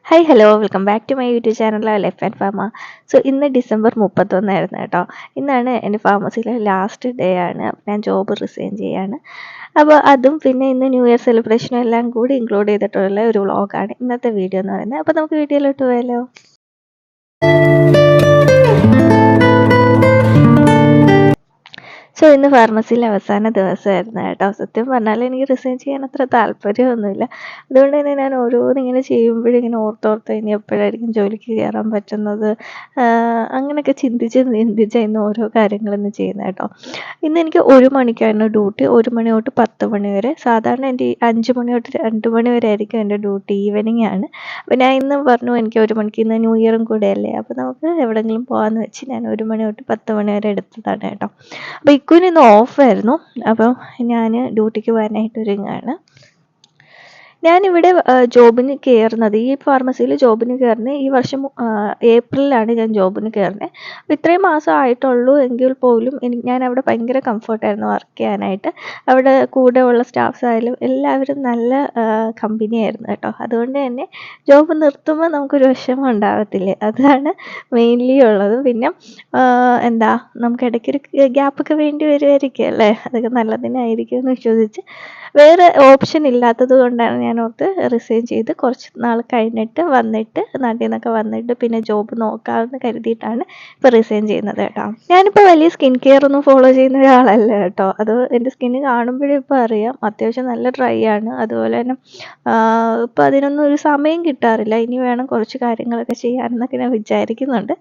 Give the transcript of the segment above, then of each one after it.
Hi hello welcome back to my YouTube channel life and pharma. So ഇന്ന് December 31 ആയിരുന്നു കേട്ടോ. ഇന്നാണ് എൻ്റെ ഫാർമസിയിലെ ലാസ്റ്റ് ഡേ ആണ്. ഞാൻ ജോബ് റിസൈൻ ചെയ്യാണ്. അപ്പോൾ അതും പിന്നെ ഇന്ന് ന്യൂ ഇയർ സെലിബ്രേഷനും എല്ലാം കൂടി ഇൻക്ലൂഡ് ചെയ്തിട്ടുള്ള ഒരു വ്ളോഗാണ് ഇന്നത്തെ വീഡിയോ എന്ന് പറയുന്നത്. അപ്പോൾ നമുക്ക് വീഡിയോയിലോട്ട് പോയാലോ. സോ ഇന്ന് ഫാർമസിയിലെ അവസാന ദിവസമായിരുന്നു കേട്ടോ. സത്യം പറഞ്ഞാൽ എനിക്ക് റിസൈൻ ചെയ്യാൻ അത്ര താല്പര്യമൊന്നുമില്ല. അതുകൊണ്ട് തന്നെ ഞാൻ ഓരോന്നിങ്ങനെ ചെയ്യുമ്പോഴും ഇങ്ങനെ ഓർത്തോർത്ത് ഇനി എപ്പോഴായിരിക്കും ജോലിക്ക് കയറാൻ പറ്റുന്നത്, അങ്ങനെയൊക്കെ ചിന്തിച്ച് ഇന്ന് ഓരോ കാര്യങ്ങളിന്ന് ചെയ്യുന്നത് കേട്ടോ. ഇന്ന് എനിക്ക് 1 മണിക്കായിരുന്നു ഡ്യൂട്ടി. 1 മണി തൊട്ട് 10 മണി വരെ. സാധാരണ എൻ്റെ 5 മണി തൊട്ട് 2 മണി വരെ ആയിരിക്കും എൻ്റെ ഡ്യൂട്ടി. ഈവനിങ് ആണ്. അപ്പോൾ ഞാൻ ഇന്ന് പറഞ്ഞു എനിക്ക് 1 മണിക്ക്, ഇന്ന് ന്യൂ ഇയറും കൂടെ അല്ലേ, അപ്പോൾ നമുക്ക് എവിടെയെങ്കിലും പോകാമെന്ന് വെച്ച് ഞാൻ 1 മണി തൊട്ട് 10 മണി വരെ എടുത്തതാണ് കേട്ടോ. അപ്പോൾ ഇക്കുവിന് ഇന്ന് ഓഫായിരുന്നു. അപ്പം ഞാൻ ഡ്യൂട്ടിക്ക് പോകാനായിട്ട് ഒരുങ്ങുകയാണ്. ഞാനിവിടെ ജോബിന് കയറുന്നത്, ഈ ഫാർമസിയിൽ ജോബിന് കയറുന്നത് ഈ വർഷം ഏപ്രിലാണ് ഞാൻ ജോബിന് കയറുന്നത്. അപ്പോൾ ഇത്രയും മാസം ആയിട്ടുള്ളൂ എങ്കിൽ പോലും ഞാൻ അവിടെ ഭയങ്കര കംഫർട്ടായിരുന്നു വർക്ക് ചെയ്യാനായിട്ട്. അവിടെ കൂടെ ഉള്ള സ്റ്റാഫ്സ് ആയാലും എല്ലാവരും നല്ല കമ്പനിയായിരുന്നു കേട്ടോ. അതുകൊണ്ട് തന്നെ ജോബ് നിർത്തുമ്പോൾ നമുക്കൊരു വിഷമം ഉണ്ടാകത്തില്ലേ, അതാണ് മെയിൻലി ഉള്ളത്. പിന്നെ എന്താ, നമുക്ക് ഇടയ്ക്കൊരു ഗ്യാപ്പൊക്കെ വേണ്ടി വരുമായിരിക്കും അല്ലേ, അതൊക്കെ നല്ലതിനായിരിക്കും എന്ന് വിശ്വസിച്ച് വേറെ ഓപ്ഷൻ ഇല്ലാത്തത് കൊണ്ടാണ് ഞാൻ ഓർത്ത് റിസൈൻ ചെയ്ത് കുറച്ച് നാൾ കഴിഞ്ഞിട്ട് വന്നിട്ട് നാട്ടിൽ നിന്നൊക്കെ വന്നിട്ട് പിന്നെ ജോബ് നോക്കാമെന്ന് കരുതിയിട്ടാണ് ഇപ്പോൾ റിസൈൻ ചെയ്യുന്നത് കേട്ടോ. ഞാനിപ്പോൾ വലിയ സ്കിൻ കെയർ ഒന്നും ഫോളോ ചെയ്യുന്ന ഒരാളല്ല കേട്ടോ. അത് എൻ്റെ സ്കിന്ന് കാണുമ്പോഴേ ഇപ്പോൾ അറിയാം, അത്യാവശ്യം നല്ല ഡ്രൈ ആണ്. അതുപോലെ തന്നെ ഇപ്പോൾ അതിനൊന്നും ഒരു സമയം കിട്ടാറില്ല. ഇനി വേണം കുറച്ച് കാര്യങ്ങളൊക്കെ ചെയ്യാനെന്നൊക്കെ ഞാൻ വിചാരിക്കുന്നുണ്ട്.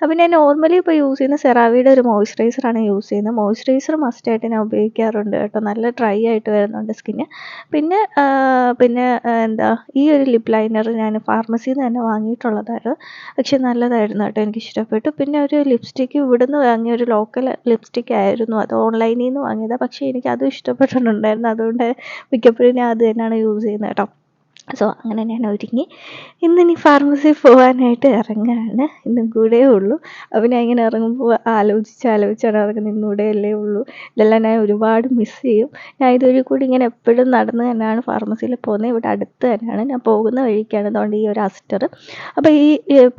അപ്പോൾ ഞാൻ നോർമലി ഇപ്പോൾ യൂസ് ചെയ്യുന്ന സെറാവിയുടെ ഒരു മോയ്സ്ചറൈസറാണ് യൂസ് ചെയ്യുന്നത്. മോയ്സ്ചറൈസർ മസ്റ്റായിട്ട് ഞാൻ ഉപയോഗിക്കാറുണ്ട് കേട്ടോ. നല്ല ഡ്രൈ ആയിട്ട് വരുന്നുണ്ട് സ്കിന്ന്. പിന്നെ എന്താ, ഈ ഒരു ലിപ് ലൈനർ ഞാൻ ഫാർമസിയിൽ നിന്ന് തന്നെ വാങ്ങിയിട്ടുള്ളതായിരുന്നു. പക്ഷെ നല്ലതായിരുന്നു കേട്ടോ, എനിക്ക് ഇഷ്ടപ്പെട്ടു. പിന്നെ ഒരു ലിപ്സ്റ്റിക്ക് ഇവിടുന്ന് വാങ്ങിയ ഒരു ലോക്കൽ ലിപ്സ്റ്റിക് ആയിരുന്നു, അത് ഓൺലൈനിൽ നിന്ന് വാങ്ങിയതാണ്. പക്ഷേ എനിക്ക് അതും ഇഷ്ടപ്പെട്ടിട്ടുണ്ടായിരുന്നു. അതുകൊണ്ട് മിക്കപ്പോഴും ഞാൻ അത് തന്നെയാണ് യൂസ് ചെയ്യുന്നത് കേട്ടോ. സോ അങ്ങനെ ഞാൻ ഒരുങ്ങി ഇന്നിനി ഫാർമസിയിൽ പോകാനായിട്ട് ഇറങ്ങുകയാണ്. ഇന്നും കൂടെ ഉള്ളൂ. അപ്പോൾ ഞാൻ ഇങ്ങനെ ഇറങ്ങുമ്പോൾ ആലോചിച്ചാണ് ഇറങ്ങുന്നത്. ഇന്നൂടെ അല്ലേ ഉള്ളൂ, ഇതെല്ലാം ഞാൻ ഒരുപാട് മിസ് ചെയ്യും. ഞാൻ ഇതുവഴി കൂടി ഇങ്ങനെ എപ്പോഴും നടന്ന് തന്നെയാണ് ഫാർമസിയിൽ പോകുന്നത്. ഇവിടെ അടുത്ത് തന്നെയാണ്, ഞാൻ പോകുന്ന വഴിക്കാണ്. അതുകൊണ്ട് ഈ ഒരു അസ്റ്റർ, അപ്പോൾ ഈ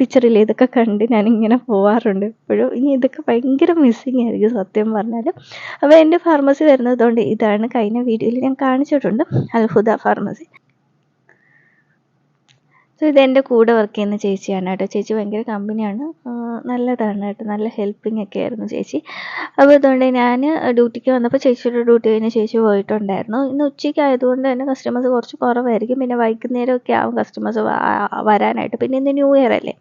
പിക്ചറിൽ ഇതൊക്കെ കണ്ട് ഞാനിങ്ങനെ പോവാറുണ്ട് എപ്പോഴും. ഇനി ഇതൊക്കെ ഭയങ്കര മിസ്സിങ് ആയിരിക്കും സത്യം പറഞ്ഞാൽ. അപ്പോൾ എൻ്റെ ഫാർമസി വരുന്നതുകൊണ്ട് ഇതാണ്, കഴിഞ്ഞ വീഡിയോയിൽ ഞാൻ കാണിച്ചിട്ടുണ്ട്, അൽഹുദ ഫാർമസി. സോ ഇതെൻ്റെ കൂടെ വർക്ക് ചെയ്യുന്ന ചേച്ചിയാണ് കേട്ടോ. ചേച്ചി ഭയങ്കര കമ്പനിയാണ്, നല്ലതാണ് കേട്ടോ, നല്ല ഹെൽപ്പിംഗ് ഒക്കെ ആയിരുന്നു ചേച്ചി. അപ്പോൾ അതുകൊണ്ട് ഞാൻ ഡ്യൂട്ടിക്ക് വന്നപ്പോൾ ചേച്ചിയുടെ ഡ്യൂട്ടി കഴിഞ്ഞ് ചേച്ചി പോയിട്ടുണ്ടായിരുന്നു. ഇന്ന് ഉച്ചയ്ക്ക് ആയതുകൊണ്ട് തന്നെ കസ്റ്റമേഴ്സ് കുറച്ച് കുറവായിരിക്കും. പിന്നെ വൈകുന്നേരമൊക്കെ ആവും കസ്റ്റമേഴ്സ് വരാനായിട്ട്. പിന്നെ ഇന്ന് ന്യൂ ഇയർ അല്ലേ.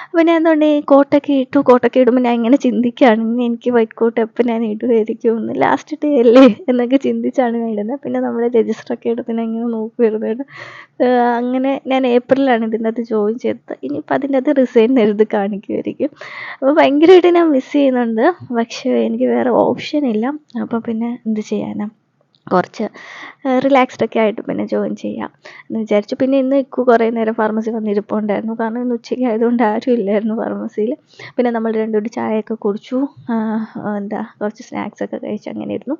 അപ്പോൾ ഞാൻ എന്തുകൊണ്ട് ഈ കോട്ടൊക്കെ ഇടുമ്പോൾ ഞാൻ ഇങ്ങനെ ചിന്തിക്കുകയാണ്, ഇനി എനിക്ക് വൈറ്റ് കോട്ട് എപ്പോൾ ഞാൻ ഇടുമായിരിക്കും എന്ന്, ലാസ്റ്റ് ഡേ അല്ലേ എന്നൊക്കെ ചിന്തിച്ചാണ് ഞാൻ ഇടുന്നത്. പിന്നെ നമ്മൾ രജിസ്റ്ററൊക്കെ എടുത്ത് ഞാൻ ഇങ്ങനെ നോക്കുമായിരുന്നു. അങ്ങനെ ഞാൻ ഏപ്രിലാണ് ഇതിനകത്ത് ജോയിൻ ചെയ്തത്. ഇനിയിപ്പോൾ അതിൻ്റെ അത് റിസൈൻ എഴുതി കാണിക്കുമായിരിക്കും. അപ്പോൾ ഭയങ്കരമായിട്ട് ഞാൻ മിസ് ചെയ്യുന്നുണ്ട്. പക്ഷേ എനിക്ക് വേറെ ഓപ്ഷൻ ഇല്ല. അപ്പോൾ പിന്നെ എന്ത് ചെയ്യാനാണ്, കുറച്ച് റിലാക്സ്ഡ് ഒക്കെ ആയിട്ട് പിന്നെ ജോയിൻ ചെയ്യാം എന്ന് വിചാരിച്ചു. പിന്നെ ഇന്ന് കുറേ നേരം ഫാർമസി വന്നിരിപ്പുണ്ടായിരുന്നു. കാരണം ഇന്ന് ഉച്ചയ്ക്ക് ആയതുകൊണ്ട് ആരും ഇല്ലായിരുന്നു ഫാർമസിയിൽ. പിന്നെ നമ്മൾ രണ്ടുകൂടി ചായയൊക്കെ കുടിച്ചു, കുറച്ച് സ്നാക്സൊക്കെ കഴിച്ച് അങ്ങനെ ഇരുന്നു.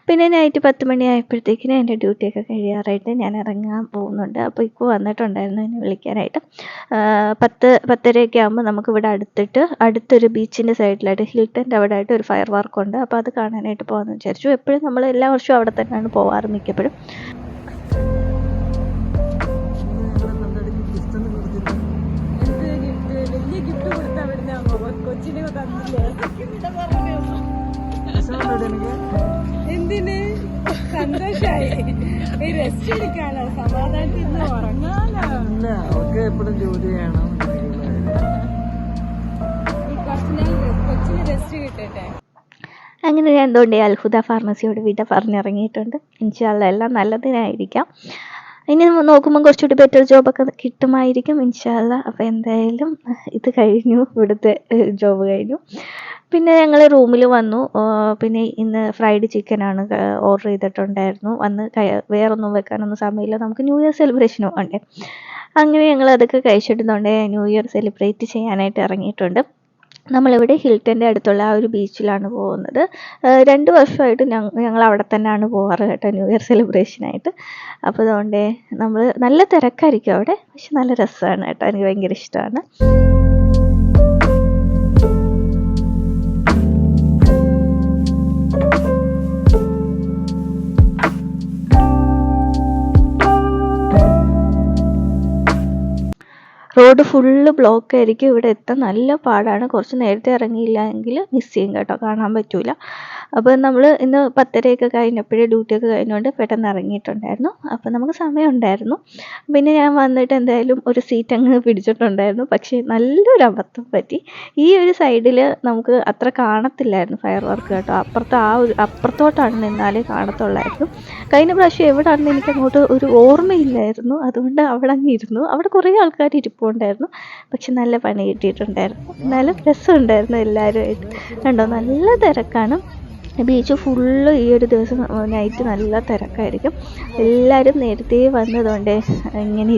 പിന്നെ നൈറ്റ് 10 മണി ആയപ്പോഴത്തേക്കിനും എൻ്റെ ഡ്യൂട്ടിയൊക്കെ കഴിയാറായിട്ട് ഞാൻ ഇറങ്ങാൻ പോകുന്നുണ്ട്. അപ്പോൾ ഇപ്പോൾ വന്നിട്ടുണ്ടായിരുന്നു എന്നെ വിളിക്കാനായിട്ട്. 10-10:30 ആകുമ്പോൾ നമുക്കിവിടെ അടുത്തൊരു ബീച്ചിൻ്റെ സൈഡിലായിട്ട് ഹിൽട്ടൻ്റെ അവിടെ ആയിട്ട് ഒരു ഫയർ വർക്കുണ്ട്. അപ്പോൾ അത് കാണാനായിട്ട് പോകാമെന്ന് വിചാരിച്ചു. എപ്പോഴും നമ്മൾ എല്ലാ വർഷവും അവിടെ തന്നെയാണ് പോവാറ് മിക്കപ്പോഴും. എന്തിന് സന്തോഷായി, റെസ്റ്റ് എടുക്കാനോ, സമാധാനത്തിൽ ഉറങ്ങാനോ. അവർക്ക് എപ്പോഴും ജോലി ചെയ്യണം. കൊച്ചിന് റെസ്റ്റ് കിട്ടട്ടെ. അങ്ങനെ ഞാൻ എന്തുകൊണ്ട് അൽഹുദ ഫാർമസിയോട് വിട പറഞ്ഞിറങ്ങിയിട്ടുണ്ട്. ഇൻഷാ അല്ലാഹ് എല്ലാം നല്ലതിനായിരിക്കാം. ഇനി നോക്കുമ്പോൾ കുറച്ചുകൂടി ബെറ്റർ ജോബൊക്കെ കിട്ടുമായിരിക്കും ഇൻഷാ അല്ലാഹ്. അപ്പോൾ എന്തായാലും ഇത് കഴിഞ്ഞു, ഇവിടുത്തെ ജോബ് കഴിഞ്ഞു. പിന്നെ ഞങ്ങൾ റൂമിൽ വന്നു. പിന്നെ ഇന്ന് ഫ്രൈഡ് ചിക്കനാണ് ഓർഡർ ചെയ്തിട്ടുണ്ടായിരുന്നു. വന്ന് വേറൊന്നും വെക്കാനൊന്നും സമയമില്ല, നമുക്ക് ന്യൂ ഇയർ സെലിബ്രേഷനും ഉണ്ട്. അങ്ങനെ ഞങ്ങൾ അതൊക്കെ കഴിച്ചിട്ടുണ്ടേ ന്യൂ ഇയർ സെലിബ്രേറ്റ് ചെയ്യാനായിട്ട് ഇറങ്ങിയിട്ടുണ്ട്. നമ്മളിവിടെ ഹിൽട്ടൻ്റെ അടുത്തുള്ള ആ ഒരു ബീച്ചിലാണ് പോകുന്നത്. 2 വർഷമായിട്ട് ഞങ്ങൾ അവിടെ തന്നെയാണ് പോകാറ് കേട്ടോ, ന്യൂ ഇയർ സെലിബ്രേഷനായിട്ട്. അപ്പോൾ അതുകൊണ്ട് നമ്മൾ നല്ല തിരക്കായിരിക്കും അവിടെ, പക്ഷെ നല്ല രസമാണ് കേട്ടോ, എനിക്ക് ഭയങ്കര ഇഷ്ടമാണ്. റോഡ് ഫുള്ള് ബ്ലോക്ക് ആയിരിക്കും, ഇവിടെ എത്താൻ നല്ല പാടാണ്. കുറച്ച് നേരത്തെ ഇറങ്ങിയില്ല എങ്കിൽ മിസ് ചെയ്യും കേട്ടോ, കാണാൻ പറ്റൂല. അപ്പോൾ നമ്മൾ ഇന്ന് 10:30 കഴിഞ്ഞപ്പോഴേ ഡ്യൂട്ടിയൊക്കെ കഴിഞ്ഞുകൊണ്ട് പെട്ടെന്ന് ഇറങ്ങിയിട്ടുണ്ടായിരുന്നു. അപ്പോൾ നമുക്ക് സമയമുണ്ടായിരുന്നു. പിന്നെ ഞാൻ വന്നിട്ട് എന്തായാലും ഒരു സീറ്റ് അങ്ങ് പിടിച്ചിട്ടുണ്ടായിരുന്നു. പക്ഷേ നല്ലൊരു അബദ്ധം പറ്റി. ഈ ഒരു സൈഡിൽ നമുക്ക് അത്ര കാണത്തില്ലായിരുന്നു ഫയർ വർക്ക് കേട്ടോ, അപ്പുറത്തോട്ടാണ് നിന്നാലേ കാണത്തുള്ളായിരുന്നു. കഴിഞ്ഞ പ്രാവശ്യം എവിടെയാണെന്ന് എനിക്ക് അങ്ങോട്ട് ഒരു ഓർമ്മയില്ലായിരുന്നു, അതുകൊണ്ട് അവിടെ അങ്ങ് ഇരുന്നു. അവിടെ കുറേ ആൾക്കാർ ഇരിപ്പുണ്ടായിരുന്നു, പക്ഷെ നല്ല പണി കിട്ടിയിട്ടുണ്ടായിരുന്നു. എന്നാലും രസമുണ്ടായിരുന്നു എല്ലാവരുമായിട്ട്. കണ്ടോ, നല്ല തിരക്കാണ്. ബീച്ച് ഫുള്ള് ഈ ഒരു ദിവസം നൈറ്റ് നല്ല തിരക്കായിരിക്കും. എല്ലാവരും നേരത്തെ വന്നതുകൊണ്ട് ഇങ്ങനെ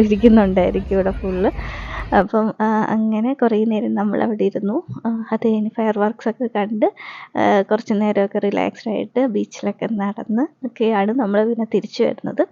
ഇരിക്കുന്നുണ്ടായിരിക്കും ഇവിടെ ഫുള്ള്. അപ്പം അങ്ങനെ കുറേ നേരം നമ്മളവിടെ ഇരുന്നു. അത് കഴിഞ്ഞ് ഫയർ വർക്ക്സൊക്കെ കണ്ട് കുറച്ച് നേരമൊക്കെ റിലാക്സ്ഡ് ആയിട്ട് ബീച്ചിലൊക്കെ നടന്ന് ഒക്കെയാണ് നമ്മൾ പിന്നെ തിരിച്ചു വരുന്നത്.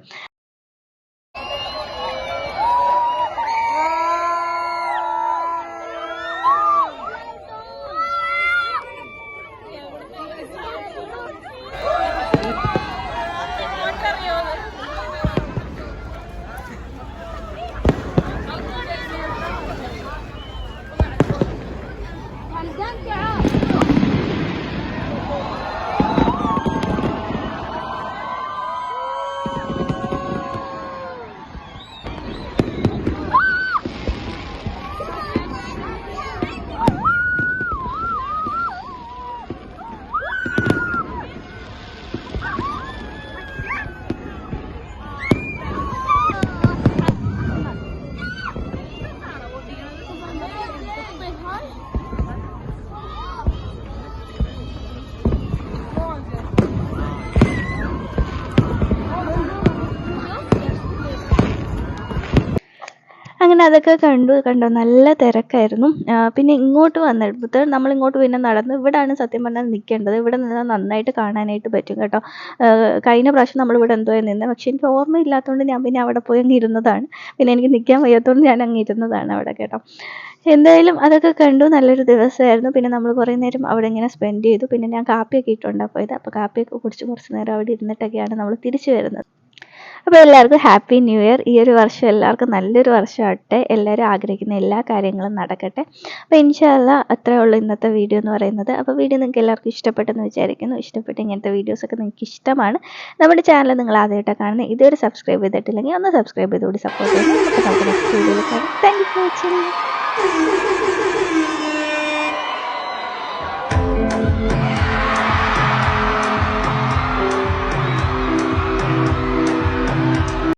അങ്ങനെ അതൊക്കെ കണ്ടോ, നല്ല തിരക്കായിരുന്നു. പിന്നെ ഇങ്ങോട്ട് വന്നിട്ട് നമ്മളിങ്ങോട്ട് പിന്നെ നടന്ന് ഇവിടെയാണ് സത്യം പറഞ്ഞാൽ നിൽക്കേണ്ടത്. ഇവിടെ നിന്നാൽ നന്നായിട്ട് കാണാനായിട്ട് പറ്റും കേട്ടോ. കഴിഞ്ഞ പ്രാവശ്യം നമ്മളിവിടെ എന്തോ നിന്നത്, പക്ഷെ എനിക്ക് ഓർമ്മയില്ലാത്തതുകൊണ്ട് ഞാൻ പിന്നെ അവിടെ പോയി അങ്ങ് ഇരുന്നതാണ്. പിന്നെ എനിക്ക് നിൽക്കാൻ വയ്യാത്തതുകൊണ്ട് ഞാൻ അങ്ങ് ഇരുന്നതാണ് അവിടെ കേട്ടോ. എന്തായാലും അതൊക്കെ കണ്ടു, നല്ലൊരു ദിവസമായിരുന്നു. പിന്നെ നമ്മൾ കുറേ നേരം അവിടെ ഇങ്ങനെ സ്പെൻഡ് ചെയ്തു. പിന്നെ ഞാൻ കാപ്പിയൊക്കെ ഇട്ടുകൊണ്ടാണ് പോയത്. അപ്പോൾ കാപ്പിയൊക്കെ കുടിച്ച് കുറച്ച് നേരം അവിടെ ഇരുന്നിട്ടൊക്കെയാണ് നമ്മൾ തിരിച്ചു വരുന്നത്. അപ്പോൾ എല്ലാവർക്കും ഹാപ്പി ന്യൂ ഇയർ. ഈ ഒരു വർഷം എല്ലാവർക്കും നല്ലൊരു വർഷമാകട്ടെ, എല്ലാവരും ആഗ്രഹിക്കുന്ന എല്ലാ കാര്യങ്ങളും നടക്കട്ടെ. അപ്പോൾ ഇൻഷാ അല്ലാഹ് അത്രേ ഉള്ളൂ ഇന്നത്തെ വീഡിയോ എന്ന് പറയുന്നത്. അപ്പോൾ വീഡിയോ നിങ്ങൾക്ക് എല്ലാവർക്കും ഇഷ്ടപ്പെട്ടെന്ന് വിചാരിക്കുന്നു. ഇഷ്ടപ്പെട്ട് ഇങ്ങനത്തെ വീഡിയോസൊക്കെ നിങ്ങൾക്ക് ഇഷ്ടമാണ്, നമ്മുടെ ചാനൽ നിങ്ങൾ ആദ്യമായിട്ടാണ് കാണുന്നത്, ഇതുവരെ സബ്സ്ക്രൈബ് ചെയ്തിട്ടില്ലെങ്കിൽ ഒന്ന് സബ്സ്ക്രൈബ് ചെയ്തുകൂടി സപ്പോർട്ട് ചെയ്യുന്നു. അപ്പോൾ നമുക്ക് നെക്സ്റ്റ് വീഡിയോയിൽ കാണാം. Thank you for watching.